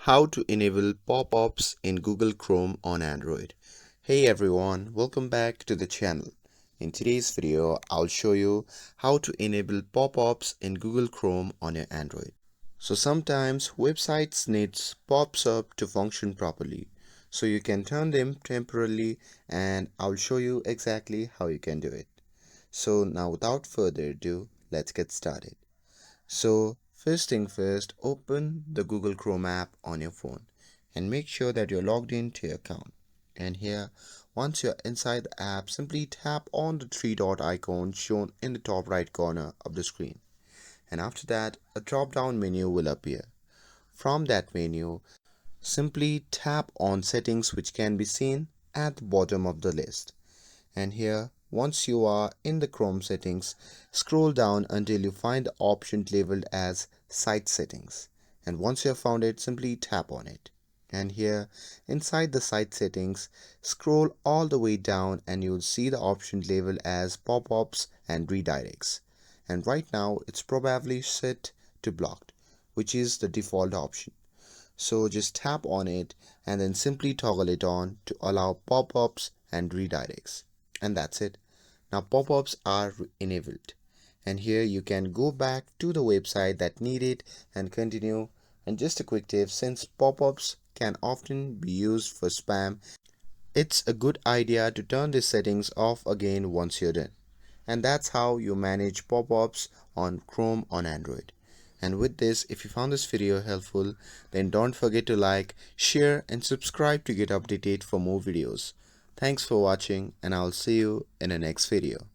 How to enable pop-ups in Google Chrome on Android. Hey everyone, welcome back to the channel. In today's video, I'll show you how to enable pop-ups in Google Chrome on your Android. So sometimes websites needs pops up to function properly. So you can turn them temporarily and I'll show you exactly how you can do it. So now without further ado, let's get started. So first thing first, open the Google Chrome app on your phone and make sure that you're logged into your account. And here, once you're inside the app, simply tap on the three dot icon shown in the top right corner of the screen. And after that, a drop-down menu will appear. From that menu, simply tap on settings, which can be seen at the bottom of the list. And here, once you are in the Chrome settings, scroll down until you find the option labeled as site settings. And once you have found it, simply tap on it. And here, inside the site settings, scroll all the way down and you'll see the option labeled as pop-ups and redirects. And right now, it's probably set to blocked, which is the default option. So just tap on it and then simply toggle it on to allow pop-ups and redirects. And that's it. Now pop-ups are enabled. And here you can go back to the website that need it and continue. And just a quick tip, since pop-ups can often be used for spam, it's a good idea to turn these settings off again once you're done. And that's how you manage pop-ups on Chrome on Android. And with this, if you found this video helpful, then don't forget to like, share and subscribe to get updated for more videos. Thanks for watching and I'll see you in the next video.